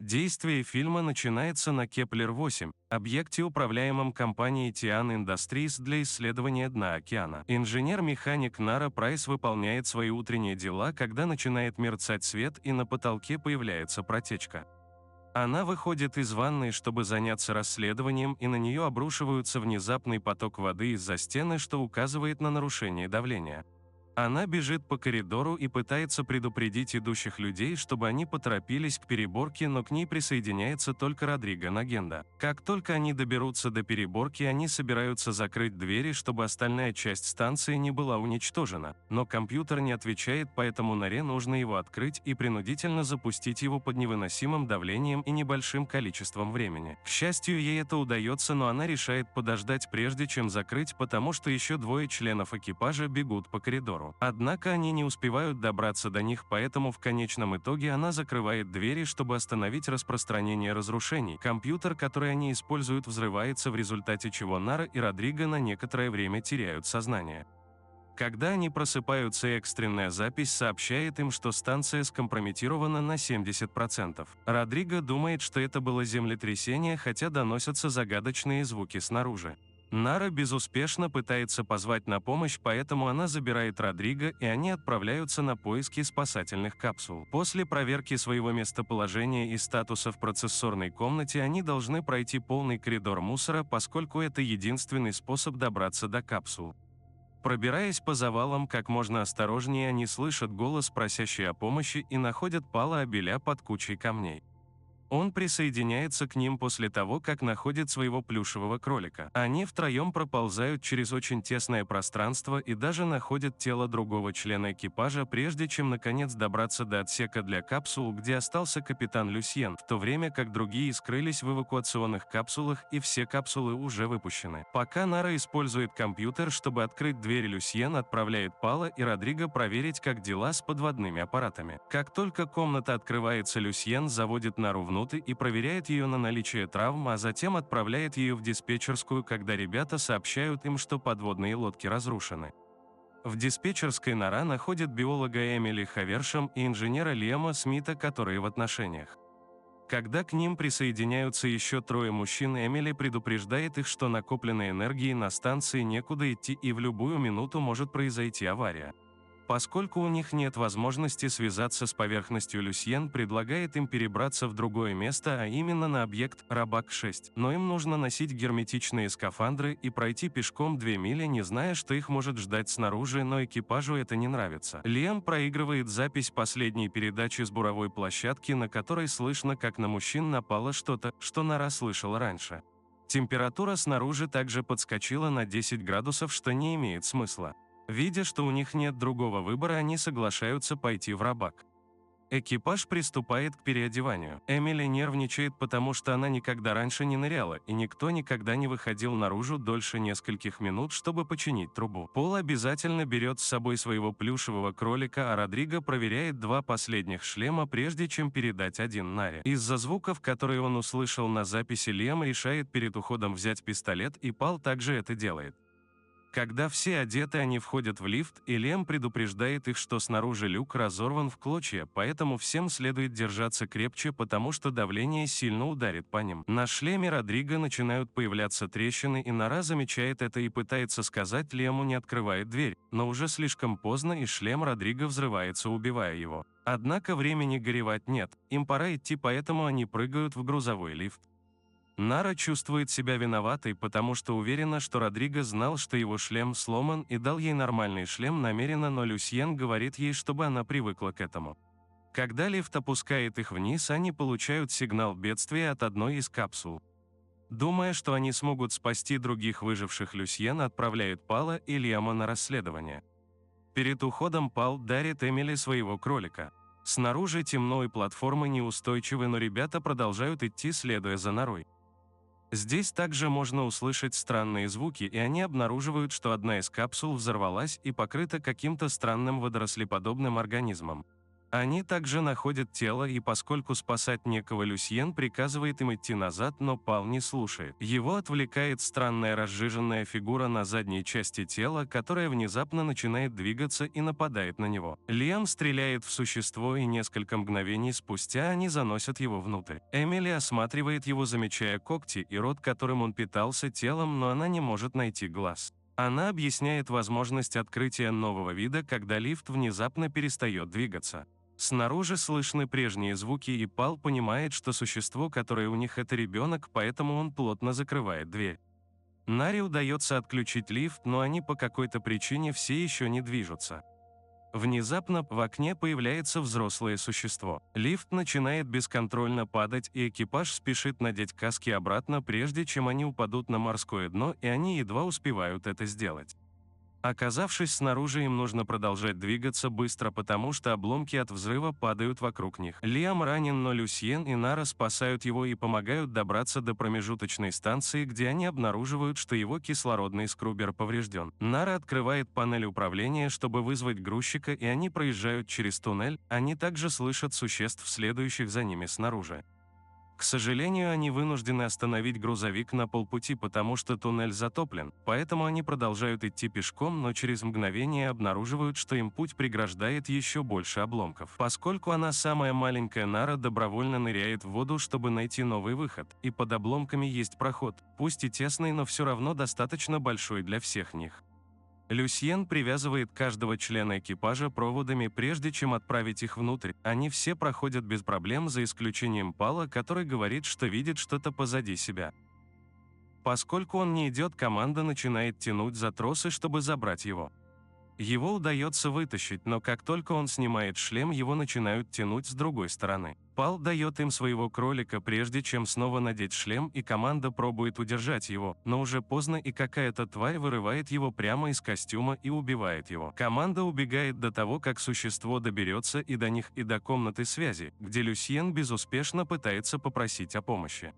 Действие фильма начинается на Кеплер-8, объекте, управляемом компанией Tian Industries для исследования дна океана. Инженер-механик Нара Прайс выполняет свои утренние дела, когда начинает мерцать свет и на потолке появляется протечка. Она выходит из ванной, чтобы заняться расследованием, и на нее обрушивается внезапный поток воды из-за стены, что указывает на нарушение давления. Она бежит по коридору и пытается предупредить идущих людей, чтобы они поторопились к переборке, но к ней присоединяется только Родриго Нагенда. Как только они доберутся до переборки, они собираются закрыть двери, чтобы остальная часть станции не была уничтожена. Но компьютер не отвечает, поэтому Наре нужно его открыть и принудительно запустить его под невыносимым давлением и небольшим количеством времени. К счастью, ей это удается, но она решает подождать, прежде чем закрыть, потому что еще двое членов экипажа бегут по коридору. Однако они не успевают добраться до них, поэтому в конечном итоге она закрывает двери, чтобы остановить распространение разрушений. Компьютер, который они используют, взрывается, в результате чего Нара и Родриго на некоторое время теряют сознание. Когда они просыпаются, экстренная запись сообщает им, что станция скомпрометирована на 70%. Родриго думает, что это было землетрясение, хотя доносятся загадочные звуки снаружи. Нара безуспешно пытается позвать на помощь, поэтому она забирает Родриго, и они отправляются на поиски спасательных капсул. После проверки своего местоположения и статуса в процессорной комнате они должны пройти полный коридор мусора, поскольку это единственный способ добраться до капсул. Пробираясь по завалам как можно осторожнее, они слышат голос, просящий о помощи, и находят Пала Абеля под кучей камней. Он присоединяется к ним после того, как находит своего плюшевого кролика. Они втроем проползают через очень тесное пространство и даже находят тело другого члена экипажа, прежде чем наконец добраться до отсека для капсул, где остался капитан Люсьен, в то время как другие скрылись в эвакуационных капсулах, и все капсулы уже выпущены. Пока Нара использует компьютер, чтобы открыть дверь, Люсьен отправляет Пала и Родриго проверить, как дела с подводными аппаратами. Как только комната открывается, Люсьен заводит Нару внутрь и проверяет ее на наличие травм, а затем отправляет ее в диспетчерскую, когда ребята сообщают им, что подводные лодки разрушены. В диспетчерской Нара находит биолога Эмили Хавершем и инженера Лиама Смита, которые в отношениях. Когда к ним присоединяются еще трое мужчин, Эмили предупреждает их, что накопленной энергии на станции некуда идти и в любую минуту может произойти авария. Поскольку у них нет возможности связаться с поверхностью, Люсьен предлагает им перебраться в другое место, а именно на объект Рабак-6. Но им нужно носить герметичные скафандры и пройти пешком 2 мили, не зная, что их может ждать снаружи, но экипажу это не нравится. Лиам проигрывает запись последней передачи с буровой площадки, на которой слышно, как на мужчин напало что-то, что Нара слышала раньше. Температура снаружи также подскочила на 10 градусов, что не имеет смысла. Видя, что у них нет другого выбора, они соглашаются пойти в Рабак. Экипаж приступает к переодеванию. Эмили нервничает, потому что она никогда раньше не ныряла, и никто никогда не выходил наружу дольше нескольких минут, чтобы починить трубу. Пол обязательно берет с собой своего плюшевого кролика, а Родриго проверяет 2 последних шлема, прежде чем передать один Наре. Из-за звуков, которые он услышал на записи, Лиам решает перед уходом взять пистолет, и Пал также это делает. Когда все одеты, они входят в лифт, и Лиам предупреждает их, что снаружи люк разорван в клочья, поэтому всем следует держаться крепче, потому что давление сильно ударит по ним. На шлеме Родриго начинают появляться трещины, и Нара замечает это и пытается сказать Лиаму, не открывает дверь, но уже слишком поздно, и шлем Родриго взрывается, убивая его. Однако времени горевать нет, им пора идти, поэтому они прыгают в грузовой лифт. Нара чувствует себя виноватой, потому что уверена, что Родриго знал, что его шлем сломан, и дал ей нормальный шлем намеренно, но Люсьен говорит ей, чтобы она привыкла к этому. Когда лифт опускает их вниз, они получают сигнал бедствия от одной из капсул. Думая, что они смогут спасти других выживших, Люсьен отправляет Пала и Лиама на расследование. Перед уходом Пал дарит Эмили своего кролика. Снаружи темно и платформы неустойчивы, но ребята продолжают идти, следуя за Нарой. Здесь также можно услышать странные звуки, и они обнаруживают, что одна из капсул взорвалась и покрыта каким-то странным водорослеподобным организмом. Они также находят тело, и поскольку спасать некого, Люсьен приказывает им идти назад, но Пал не слушает. Его отвлекает странная разжиженная фигура на задней части тела, которая внезапно начинает двигаться и нападает на него. Лиам стреляет в существо, и несколько мгновений спустя они заносят его внутрь. Эмили осматривает его, замечая когти и рот, которым он питался телом, но она не может найти глаз. Она объясняет возможность открытия нового вида, когда лифт внезапно перестает двигаться. Снаружи слышны прежние звуки, и Пал понимает, что существо, которое у них, это ребенок, поэтому он плотно закрывает дверь. Наре удается отключить лифт, но они по какой-то причине все еще не движутся. Внезапно в окне появляется взрослое существо. Лифт начинает бесконтрольно падать, и экипаж спешит надеть каски обратно, прежде чем они упадут на морское дно, и они едва успевают это сделать. Оказавшись снаружи, им нужно продолжать двигаться быстро, потому что обломки от взрыва падают вокруг них. Лиам ранен, но Люсьен и Нара спасают его и помогают добраться до промежуточной станции, где они обнаруживают, что его кислородный скрубер поврежден. Нара открывает панель управления, чтобы вызвать грузчика, и они проезжают через туннель. Они также слышат существ, следующих за ними снаружи. К сожалению, они вынуждены остановить грузовик на полпути, потому что туннель затоплен, поэтому они продолжают идти пешком, но через мгновение обнаруживают, что им путь преграждает еще больше обломков. Поскольку она самая маленькая, Нара добровольно ныряет в воду, чтобы найти новый выход, и под обломками есть проход, пусть и тесный, но все равно достаточно большой для всех них. Люсьен привязывает каждого члена экипажа проводами, прежде чем отправить их внутрь. Они все проходят без проблем, за исключением Пала, который говорит, что видит что-то позади себя. Поскольку он не идет, команда начинает тянуть за тросы, чтобы забрать его. Его удается вытащить, но как только он снимает шлем, его начинают тянуть с другой стороны. Пал дает им своего кролика, прежде чем снова надеть шлем, и команда пробует удержать его, но уже поздно, и какая-то тварь вырывает его прямо из костюма и убивает его. Команда убегает до того, как существо доберется и до них, и до комнаты связи, где Люсьен безуспешно пытается попросить о помощи.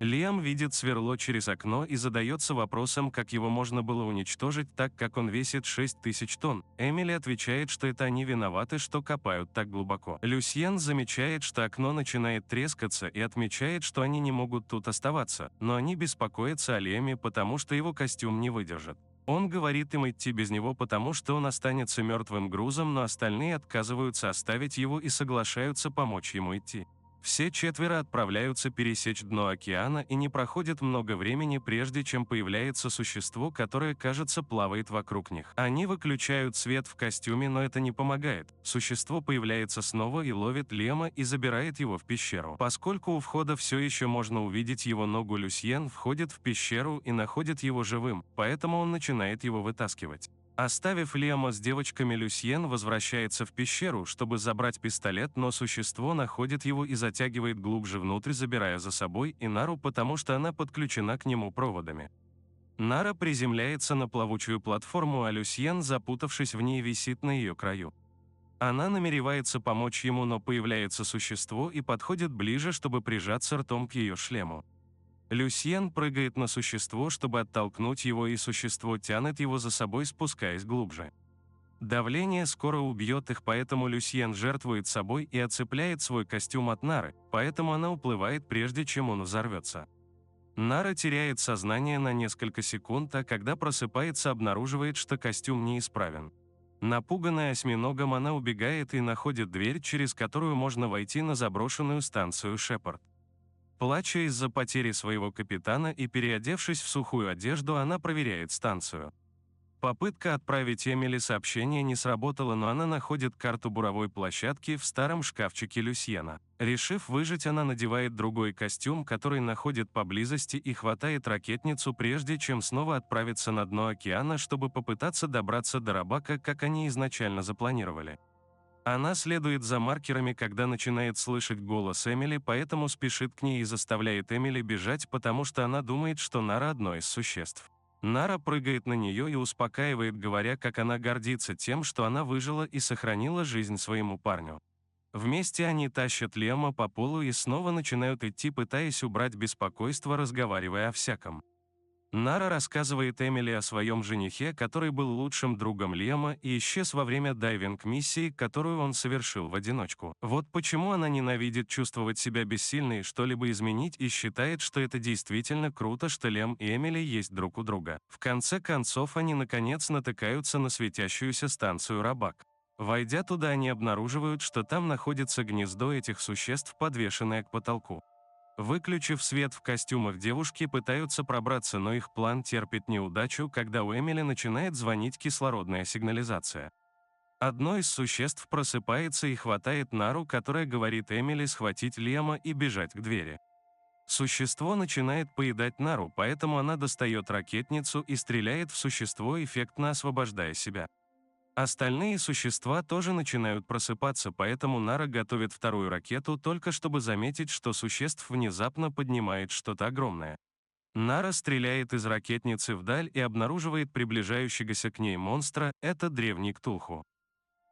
Лиам видит сверло через окно и задается вопросом, как его можно было уничтожить, так как он весит 6000 тонн. Эмили отвечает, что это они виноваты, что копают так глубоко. Люсьен замечает, что окно начинает трескаться, и отмечает, что они не могут тут оставаться, но они беспокоятся о Лиаме, потому что его костюм не выдержит. Он говорит им идти без него, потому что он останется мертвым грузом, но остальные отказываются оставить его и соглашаются помочь ему идти. Все четверо отправляются пересечь дно океана, и не проходит много времени, прежде чем появляется существо, которое, кажется, плавает вокруг них. Они выключают свет в костюме, но это не помогает. Существо появляется снова и ловит Лема и забирает его в пещеру. Поскольку у входа все еще можно увидеть его ногу, Люсьен входит в пещеру и находит его живым, поэтому он начинает его вытаскивать. Оставив Лема с девочками, Люсьен возвращается в пещеру, чтобы забрать пистолет, но существо находит его и затягивает глубже внутрь, забирая за собой и Нару, потому что она подключена к нему проводами. Нара приземляется на плавучую платформу, а Люсьен, запутавшись в ней, висит на ее краю. Она намеревается помочь ему, но появляется существо и подходит ближе, чтобы прижаться ртом к ее шлему. Люсьен прыгает на существо, чтобы оттолкнуть его, и существо тянет его за собой, спускаясь глубже. Давление скоро убьет их, поэтому Люсьен жертвует собой и отцепляет свой костюм от Нары, поэтому она уплывает, прежде чем он взорвется. Нара теряет сознание на несколько секунд, а когда просыпается, обнаруживает, что костюм неисправен. Напуганная осьминогом, она убегает и находит дверь, через которую можно войти на заброшенную станцию Шепард. Плача из-за потери своего капитана и переодевшись в сухую одежду, она проверяет станцию. Попытка отправить Эмили сообщение не сработала, но она находит карту буровой площадки в старом шкафчике Люсьена. Решив выжить, она надевает другой костюм, который находит поблизости, и хватает ракетницу, прежде чем снова отправиться на дно океана, чтобы попытаться добраться до Рабака, как они изначально запланировали. Она следует за маркерами, когда начинает слышать голос Эмили, поэтому спешит к ней и заставляет Эмили бежать, потому что она думает, что Нара одно из существ. Нара прыгает на нее и успокаивает, говоря, как она гордится тем, что она выжила и сохранила жизнь своему парню. Вместе они тащат Лема по полу и снова начинают идти, пытаясь убрать беспокойство, разговаривая о всяком. Нара рассказывает Эмили о своем женихе, который был лучшим другом Лиама и исчез во время дайвинг-миссии, которую он совершил в одиночку. Вот почему она ненавидит чувствовать себя бессильной и что-либо изменить и считает, что это действительно круто, что Лиам и Эмили есть друг у друга. В конце концов, они наконец натыкаются на светящуюся станцию Рабак. Войдя туда, они обнаруживают, что там находится гнездо этих существ, подвешенное к потолку. Выключив свет в костюмах, девушки пытаются пробраться, но их план терпит неудачу, когда у Эмили начинает звонить кислородная сигнализация. Одно из существ просыпается и хватает Нару, которая говорит Эмили схватить Лиама и бежать к двери. Существо начинает поедать Нару, поэтому она достает ракетницу и стреляет в существо, эффектно освобождая себя. Остальные существа тоже начинают просыпаться, поэтому Нара готовит вторую ракету, только чтобы заметить, что существ внезапно поднимает что-то огромное. Нара стреляет из ракетницы вдаль и обнаруживает приближающегося к ней монстра, это древний Ктулху.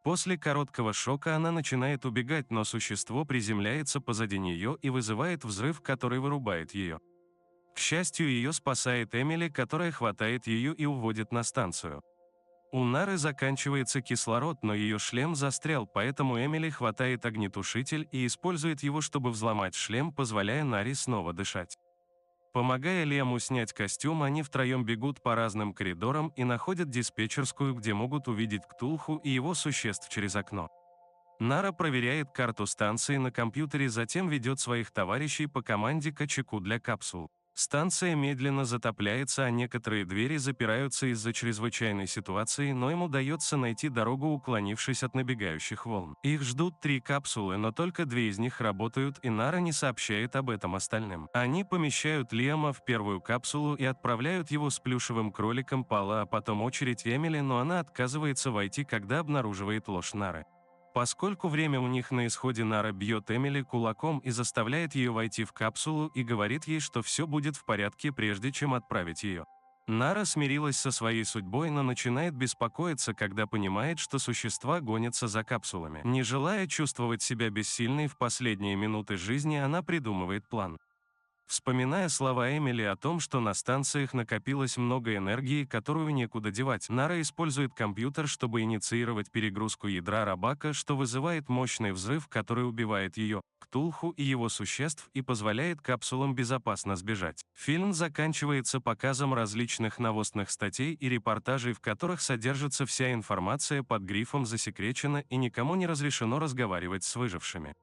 После короткого шока она начинает убегать, но существо приземляется позади нее и вызывает взрыв, который вырубает ее. К счастью, ее спасает Эмили, которая хватает ее и уводит на станцию. У Нары заканчивается кислород, но ее шлем застрял, поэтому Эмили хватает огнетушитель и использует его, чтобы взломать шлем, позволяя Наре снова дышать. Помогая Лиаму снять костюм, они втроем бегут по разным коридорам и находят диспетчерскую, где могут увидеть Ктулху и его существ через окно. Нара проверяет карту станции на компьютере, затем ведет своих товарищей по команде к очагу для капсул. Станция медленно затопляется, а некоторые двери запираются из-за чрезвычайной ситуации, но им удается найти дорогу, уклонившись от набегающих волн. Их ждут 3 капсулы, но только 2 из них работают, и Нара не сообщает об этом остальным. Они помещают Лиама в первую капсулу и отправляют его с плюшевым кроликом Пала, а потом очередь Эмили, но она отказывается войти, когда обнаруживает ложь Нары. Поскольку время у них на исходе, Нара бьет Эмили кулаком и заставляет ее войти в капсулу и говорит ей, что все будет в порядке, прежде чем отправить ее. Нара смирилась со своей судьбой, но начинает беспокоиться, когда понимает, что существа гонятся за капсулами. Не желая чувствовать себя бессильной в последние минуты жизни, она придумывает план. Вспоминая слова Эмили о том, что на станциях накопилось много энергии, которую некуда девать, Нара использует компьютер, чтобы инициировать перегрузку ядра Рабака, что вызывает мощный взрыв, который убивает ее, Ктулху и его существ и позволяет капсулам безопасно сбежать. Фильм заканчивается показом различных новостных статей и репортажей, в которых содержится вся информация под грифом «Засекречено» и никому не разрешено разговаривать с выжившими.